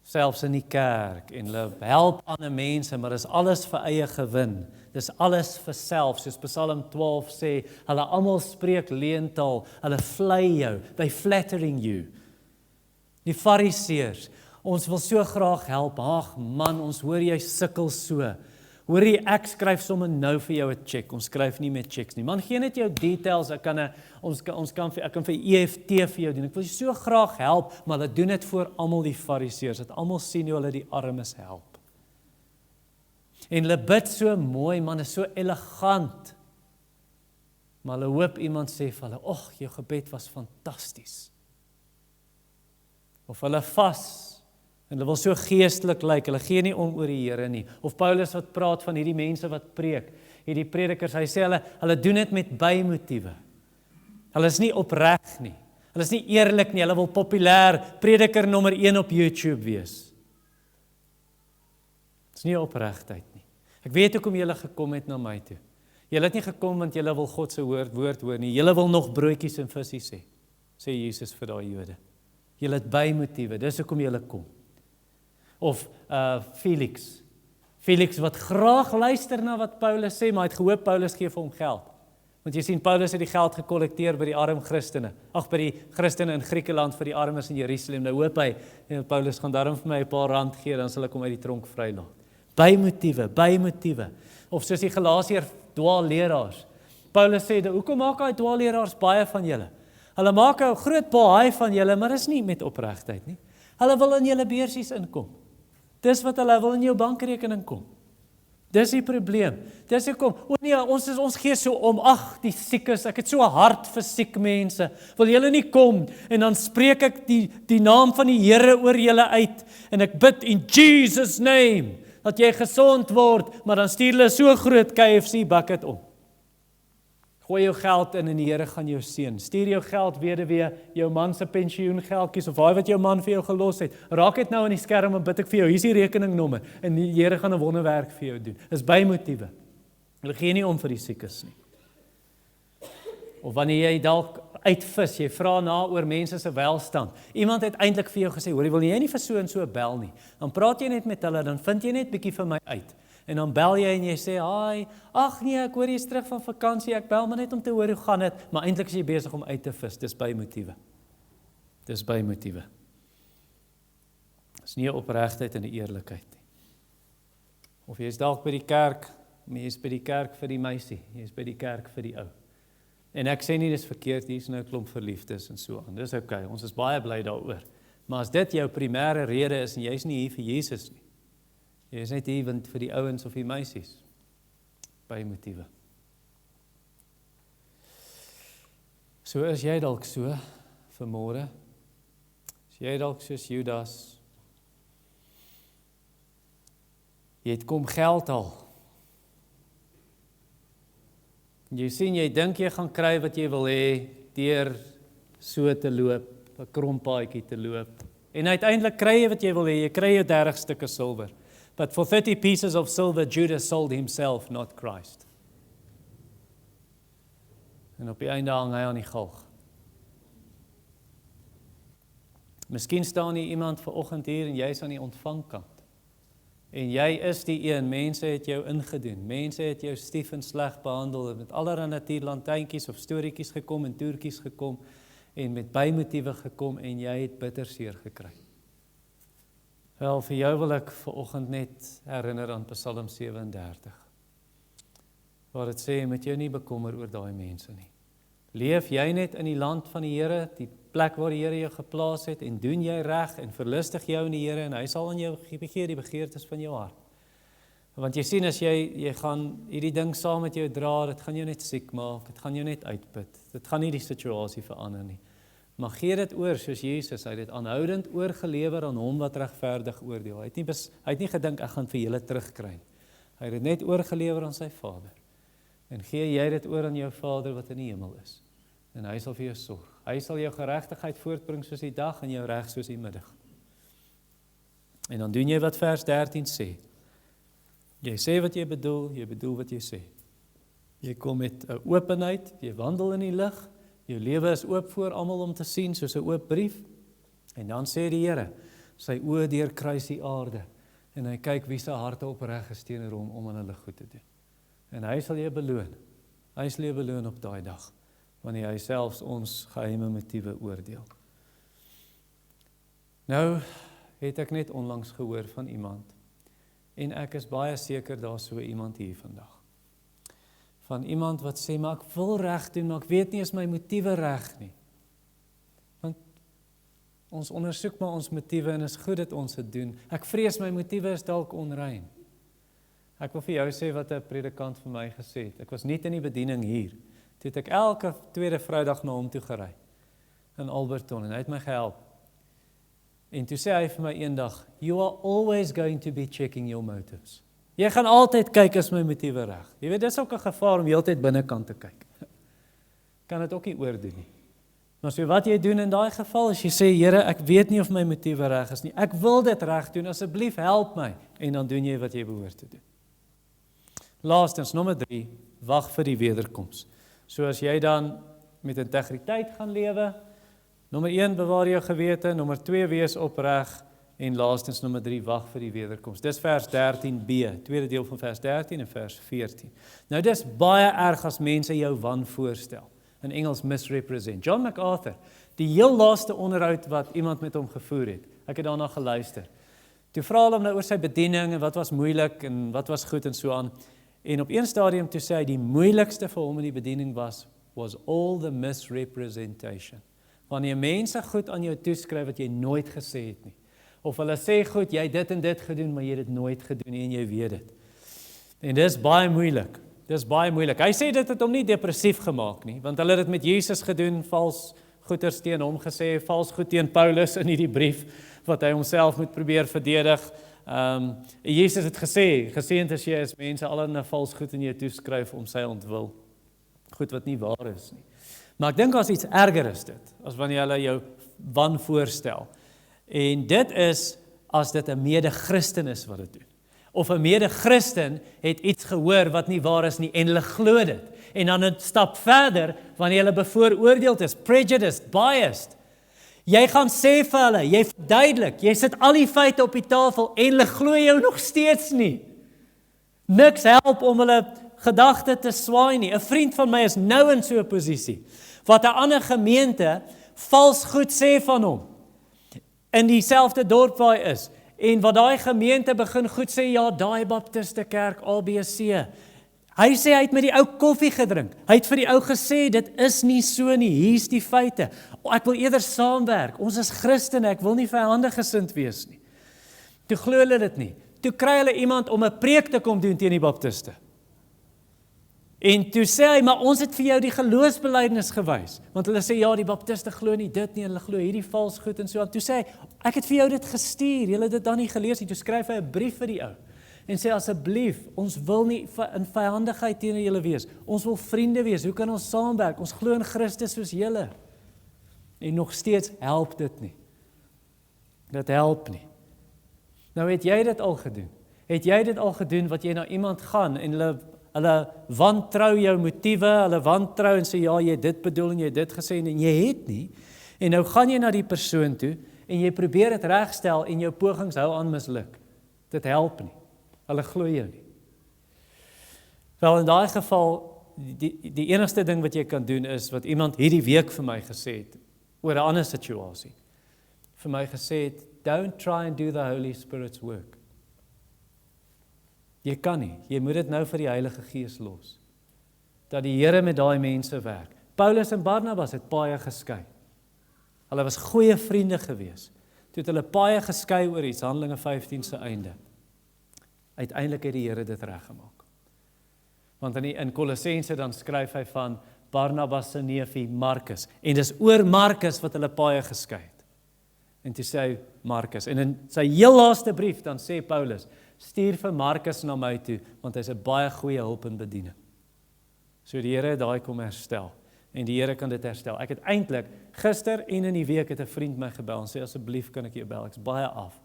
selfs in die kerk, en hulle help ander mense, maar dis alles vir eie gewin. Dis alles vir self, soos Psalm 12 sê, hulle almal spreek leentaal, hulle vlei jou, they flattering you. Die Fariseërs, ons wil so graag help, ag man, ons hoor jy sukkel so. Hoor jy, ek skryf sommer nou vir jou 'n cheque, ons skryf nie met checks nie. Man, gee net jou details, ek kan vir EFT vir jou doen. Ek wil jou so graag help, maar hulle doen dit voor almal die Fariseërs, dat almal sien hoe hulle die armes help. En hulle bid so mooi, man, is so elegant. Maar hulle hoop iemand sê vir hulle, "Ag, jou gebed was fantasties." Of hulle vas, en hulle wil so geestelik lyk, hulle gee nie om oor die Here nie. Of Paulus wat praat van hierdie mense wat preek, hierdie predikers, hy sê hulle doen dit met bymotiewe. Hulle is nie opreg nie. Hulle is nie eerlik nie, hulle wil populêr prediker nommer 1 op YouTube wees. Dit is nie opregtheid nie. Ek weet hoekom julle gekom het na my toe. Julle het nie gekom want julle wil God se woord hoor nie. Julle wil nog broodjies en visse sê Jesus vir daai Jode. Julle het bymotiewe, dis hoekom julle kom. Of Felix wat graag luister na wat Paulus sê, maar hy het gehoop Paulus gee vir hom geld. Want jy sien, Paulus het die geld gekollekteer by die arm Christene, by die Christene in Griekeland vir die armes in Jerusalem. Nou hoop hy, Paulus gaan daarom vir my 'n paar rand gee, dan sal ek hom uit die tronk vrylaat. Bymotiewe. Of soos die Galasiër dwaalleraars. Paulus sê, hoekom maak hy dwaalleraars baie van julle? Hulle maak 'n groot baai van julle, maar is nie met opregtheid nie. Hulle wil in julle beursies inkom. Dis wat hulle wil in jou bankrekening kom. Dis die probleem. Dis hoekom, ons gee so om, die siekes, ek het so hard vir siek mense. Wil julle nie kom en dan spreek ek die naam van die Here oor julle uit en ek bid in Jesus name. dat jy gesond word, maar dan stuur hulle so groot KFC bucket om. Gooi jou geld in en die Here gaan jou seën. Stuur jou geld weduwee, jou man se pensioengeldjies of waar wat jou man vir jou gelos het. Raak dit nou aan die skerm en bid ek vir jou. Hier is die rekeningnommer en die Here gaan 'n wonderwerk vir jou doen. Dis bymotiewe. Hulle gee nie om vir die siekes nie. Of wanneer jy dalk uitvis, jy vra na oor mense se welstand. Iemand het eintlik vir jou gesê, hoor, wil jy nie vir so en so bel nie. Dan praat jy net met hulle, dan vind jy net bietjie vir my uit. En dan bel jy en jy sê, "Haai, ag nee, ek hoor jy is terug van vakansie, ek bel maar net om te hoor hoe gaan dit." Maar eintlik is jy besig om uit te vis. Dis bymotiewe. Dis bymotiewe. Dis nie 'n opregtheid en 'n eerlikheid nie. Of jy is dalk by die kerk, maar jy is by die kerk vir die meisie, jy is by die kerk vir die ou. En ek sê nie dis verkeerd, hier is nou 'n klomp verliefdes en so aan. Dis okay, ons is baie bly daaroor. Maar as dit jou primêre rede is en jy's nie hier vir Jesus nie, jy is net hier vir die ouens of die meisies, bymotiewe. So is jy dalk so vanmôre, is jy dalk soos Judas, jy het kom geld al, jy sien, jy dink jy gaan kry wat jy wil hê, deur so te loop, 'n krompaadjie te loop. En uiteindelik kry jy wat jy wil hê, jy kry jou 30 stukke silwer. But for 30 pieces of silver, Judas sold himself, not Christ. En op die einde hang hy aan die galg. Miskien staan hier iemand vanoggend hier en jy is aan die ontvangkant. En jy is die een, mense het jou ingedoen, mense het jou stief en sleg behandel, met allerlei natuurlantijntjies of storieetjies gekom en toertjies gekom, en met bymotiewe gekom, en jy het bitterseer gekry. Wel, vir jou wil ek vanoggend net herinner aan Psalm 37, waar dit sê, moet jou nie bekommer oor daai mense nie. Leef jy net in die land van die Here, die plek waar die Here jou geplaas het, en doen jy reg, en verlustig jou in die Here, en hy sal aan jou gee die begeertes van jou hart. Want jy sien, as jy gaan hierdie ding saam met jou dra, dit gaan jou net siek maak, dit gaan jou net uitput, dit gaan nie die situasie verander nie. Maar gee dit oor, soos Jesus, hy het dit aanhoudend oorgelewer aan hom wat regverdig oordeel. Hy het nie gedink, ek gaan vir julle terugkry. Hy het dit net oorgelewer aan sy Vader. En gee jy dit oor aan jou Vader wat in die hemel is. En hy sal vir jou sorg. Hy sal jou geregtigheid voortbring soos die dag en jou reg soos die middag. En dan doen jy wat vers 13 sê. Jy sê wat jy bedoel wat jy sê. Jy kom met 'n openheid, jy wandel in die lig, jou lewe is oop voor almal om te sien soos 'n oop brief. En dan sê die Here, sy oë deurkruis die aarde en hy kyk wie se harte opreg is teenoor hom om aan hulle goed te doen. En hy sal jou beloon. Hy sal jou beloon op daai dag, wanneer hy selfs ons geheime motiewe oordeel. Nou het ek net onlangs gehoor van iemand, en ek is baie seker daar so iemand hier vandag. Van iemand wat sê, maar ek wil reg doen, maar ek weet nie is my motiewe reg nie. Want ons ondersoek maar ons motiewe en is goed dat ons dit doen. Ek vrees my motiewe is dalk onrein. Ek wil vir jou sê wat 'n predikant vir my gesê het. Ek was nie in die bediening hier. Toe het ek elke tweede Vrydag na hom toe gery in Alberton en hy het my gehelp. En toe sê hy vir my eendag, you are always going to be checking your motives. Jy gaan altyd kyk is my motiewe reg. Jy weet, dis ook 'n gevaar om heeltyd binnekant te kyk. Kan dit ook nie oordoen nie. Maar so wat jy doen in daai geval is jy sê, Here, ek weet nie of my motiewe reg is nie. Ek wil dit reg doen, asseblief help my. En dan doen jy wat jy behoort te doen. Laastens, nommer 3, wag vir die wederkoms. So as jy dan met integriteit gaan lewe, nommer 1, bewaar jou gewete, nommer 2, wees opreg, en laastens nommer 3, wag vir die wederkoms. Dis vers 13b, tweede deel van vers 13 en vers 14. Nou dis baie erg as mense jou wanvoorstel, in Engels misrepresent. John MacArthur, die heel laaste onderhoud wat iemand met hom gevoer het, ek het daarna geluister. Toe vra hulle hom nou oor sy bediening, en wat was moeilik, en wat was goed, en so aan. En op een stadium toe sê hy, die moeilikste vir hom in die bediening was all the misrepresentation. Wanneer mense goed aan jou toeskryf wat jy nooit gesê het nie. Of hulle sê goed, jy het dit en dit gedoen, maar jy het dit nooit gedoen nie, en jy weet dit. En dis baie moeilik. Dis baie moeilik. Hy sê dit het hom nie depressief gemaak nie, want hulle het dit met Jesus gedoen, vals goeders teen hom gesê, vals goed teen Paulus in hierdie brief, wat hy homself moet probeer verdedig. Jesus het gesê, geseënd is jy as mense allerlei vals goed in jou toeskryf om sy ontwil. Goed wat nie waar is nie. Maar ek dink as iets erger is dit, as wanneer hulle jou wanvoorstel. En dit is as dit 'n mede-Christen is wat dit doen. Of 'n mede-Christen het iets gehoor wat nie waar is nie en hulle glo dit. En dan 'n stap verder, wanneer hulle bevooroordeeld is, prejudiced, biased. Jy gaan sê vir hulle, jy verduidelik, jy sit al die feite op die tafel en hulle glo jou nog steeds nie. Niks help om hulle gedagte te swaai nie. 'n Vriend van my is nou in so 'n posisie, wat 'n ander gemeente vals goed sê van hom, in dieselfde dorp waar hy is, en wat daai gemeente begin goed sê, ja, daai Baptiste Kerk, ABC. Hy sê hy het met die ou koffie gedrink, hy het vir die ou gesê, dit is nie so nie, hier's die feite, ek wil eerder saamwerk, ons is Christene, ek wil nie vyandig gesind wees nie. Toe glo hulle dit nie, toe kry hulle iemand om 'n preek te kom doen teen die Baptiste. En toe sê hy, maar ons het vir jou die geloofsbelijdenis gewys. Want hulle sê, ja, die Baptiste glo nie dit nie, hulle glo hierdie vals goed en so aan. Toe sê hy, ek het vir jou dit gestuur, julle het dit dan nie gelees nie. Toe skryf hy 'n brief vir die ou. En sê, asseblief, ons wil nie in vyandigheid teenoor julle wees. Ons wil vriende wees, hoe kan ons saamwerk? Ons glo in Christus soos julle. En nog steeds help dit nie. Dit help nie. Nou het jy dit al gedoen. Het jy dit al gedoen, wat jy na iemand gaan en hulle wantrou jou motiewe, hulle wantrou en sê, ja, jy het dit bedoel en jy het dit gesê en jy het nie. En nou gaan jy na die persoon toe en jy probeer dit regstel en jou pogings hou aan misluk. Dit help nie. Hulle glo jou nie. Wel, in daai geval, die enigste ding wat jy kan doen is, wat iemand hierdie week vir my gesê het, oor 'n ander situasie, vir my gesê het, don't try and do the Holy Spirit's work. Jy kan nie, jy moet dit nou vir die Heilige Gees los. Dat die Here met daai mense werk. Paulus en Barnabas het paaie geskei. Hulle was goeie vriende gewees. Toe het hulle paaie geskei oor iets, Handelinge 15 se einde. Uiteindelik het die Here dit reggemaak. Want in Kolossense dan skryf hy van Barnabas se neefie Markus. En dis oor Markus wat hulle paaie geskei het. En toe sê hy Markus. En in sy heel laaste brief dan sê Paulus, stuur vir Markus na my toe, want hy's 'n baie goeie hulp en bediening. So die Here het daai kom herstel. En die Here kan dit herstel. Ek het eintlik gister en in die week het 'n vriend my gebel en sê, asseblief kan ek jou bel, ek's baie af.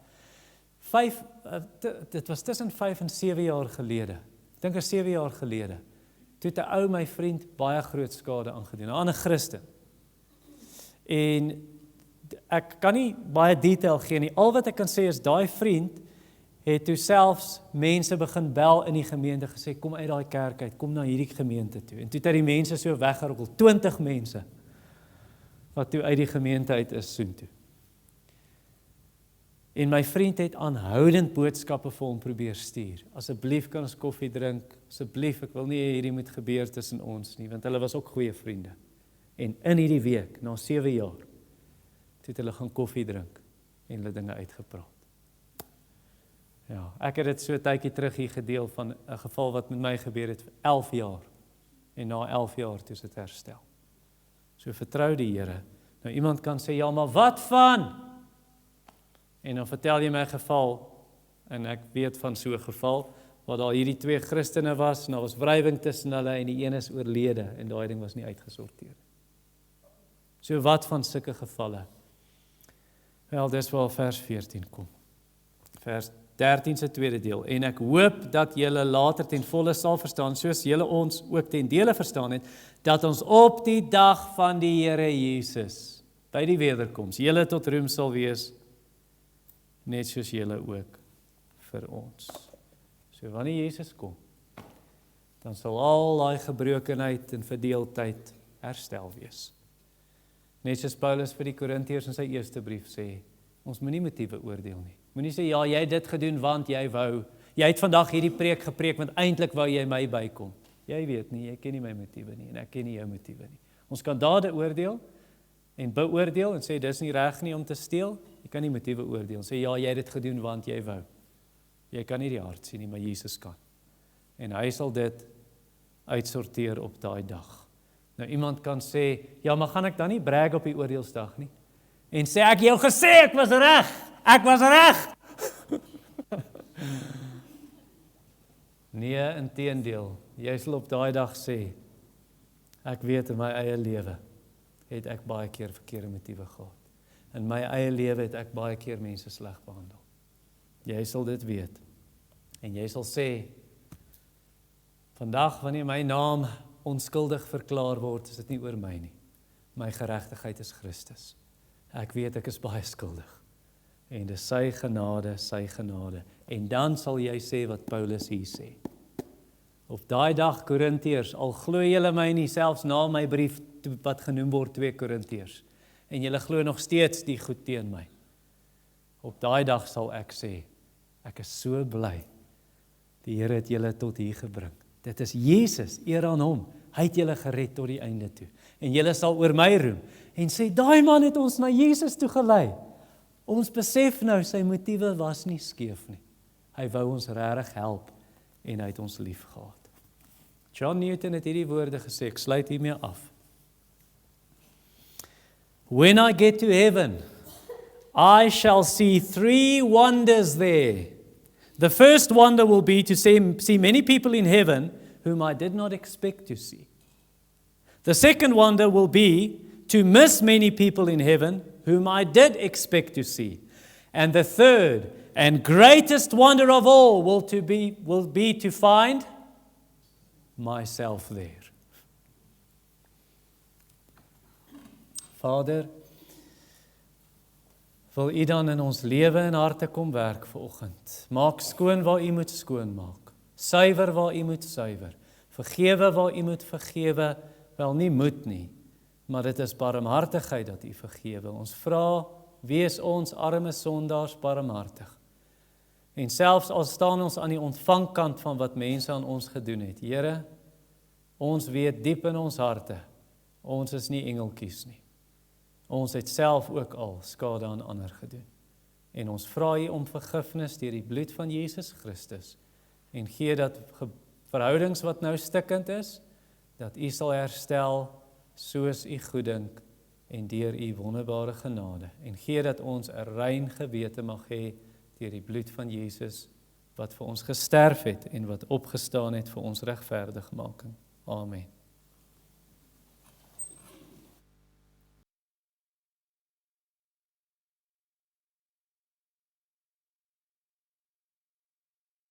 Dit was tussen 5 en 7 jaar gelede. Ek dink 7 jaar gelede. Toe het 'n ou my vriend baie groot skade aangedoen, 'n ander Christen. En ek kan nie baie detail gee nie. Al wat ek kan sê is, daai vriend het toe selfs mense begin bel in die gemeente, gesê, kom uit daai kerk uit, kom na hierdie gemeente toe. En toe het hy die mense so weggerokkel, 20 mense, wat toe uit die gemeente uit is soontoe. En my vriend het aanhoudend boodskappe vir hom probeer stuur. Asseblief kan ons koffie drink, asseblief, ek wil nie hê hierdie moet gebeur tussen ons nie, want hulle was ook goeie vriende. En in hierdie week, na 7 jaar, toe het hulle gaan koffie drink, en hulle dinge uitgepraat. Ja, ek het dit so 'n tydjie terug hier gedeel van 'n geval wat met my gebeur het vir 11 jaar. En na 11 jaar toe is dit herstel. So vertrou die Here. Nou iemand kan sê, ja, maar wat van? En dan vertel jy my 'n geval, en ek weet van so 'n geval, waar daar hierdie 2 Christene was, en daar was wrywing tussen hulle, en die een is oorlede, en daai ding was nie uitgesorteer. So wat van sulke gevalle? Wel, dis waar vers 14 kom. Vers 13 se tweede deel, en ek hoop dat julle later ten volle sal verstaan, soos julle ons ook ten dele verstaan het, dat ons op die dag van die Here Jesus, by die wederkoms, julle tot roem sal wees, net soos julle ook vir ons. So wanneer Jesus kom, dan sal al daai gebrokenheid en verdeeldheid herstel wees. Net soos Paulus vir die Korintiërs in sy eerste brief sê, ons moenie motiewe oordeel nie. Moenie sê, ja, jy het dit gedoen, want jy wou. Jy het vandag hierdie preek gepreek, want eintlik wou jy my bykom. Jy weet nie, jy ken nie my motiewe nie, en ek ken nie jou motiewe nie. Ons kan dade oordeel, en beoordeel, en sê, dis nie reg nie om te steel. Jy kan nie motiewe oordeel, sê, ja, jy het dit gedoen, want jy wou. Jy kan nie die hart sien nie, maar Jesus kan. En hy sal dit uitsorteer op daai dag. Nou, iemand kan sê, ja, maar gaan ek dan nie brag op die oordeelsdag nie? En sê, ek jou gesê, ek was reg! Ek was reg! Nee, inteendeel. Jy sal op daai dag sê, ek weet in my eie lewe het ek baie keer verkeerde motiewe gehad. In my eie lewe het ek baie keer mense sleg behandel. Jy sal dit weet. En jy sal sê, vandag wanneer my naam onskuldig verklaar word, is dit nie oor my nie. My geregtigheid is Christus. Ek weet ek is baie skuldig. En dis sy genade, sy genade. En dan sal jy sê wat Paulus hier sê. Op daai dag, Korintiërs, al glo julle my nie, selfs na my brief wat genoem word 2 Korintiërs, en julle glo nog steeds die goed teen my. Op daai dag sal ek sê, ek is so bly, die Here het julle tot hier gebring. Dit is Jesus, eer aan hom. Hy het julle gered tot die einde toe. En julle sal oor my roem en sê, daai man het ons na Jesus toe gelei. Ons besef nou, sy motiewe was nie skeef nie. Hy wou ons regtig help en hy het ons lief gehad. John Newton het hierdie woorde gesê, ek sluit hiermee af. When I get to heaven, I shall see 3 wonders there. The first wonder will be to see many people in heaven whom I did not expect to see. The second wonder will be to miss many people in heaven whom I did expect to see. And the third and greatest wonder of all will be to find myself there. Vader, wil U dan in ons lewe en harte kom werk vanoggend. Maak skoon waar U moet skoon maak. Suiwer waar U moet suiwer. Vergewe waar U moet vergewe. Wel nie moet nie, maar dit is barmhartigheid dat U vergewe. Ons vra, wees ons arme sondaars barmhartig. En selfs al staan ons aan die ontvangkant van wat mense aan ons gedoen het. Here, ons weet diep in ons harte, ons is nie engeltjies nie. Ons het self ook al skade aan ander gedoen. En ons vra U om vergifnis deur die bloed van Jesus Christus. En gee dat verhoudings wat nou stikkend is, dat U sal herstel soos U goeddink en deur U wonderbare genade. En gee dat ons 'n rein gewete mag hê deur die bloed van Jesus wat vir ons gesterf het en wat opgestaan het vir ons regverdigmaking. Amen.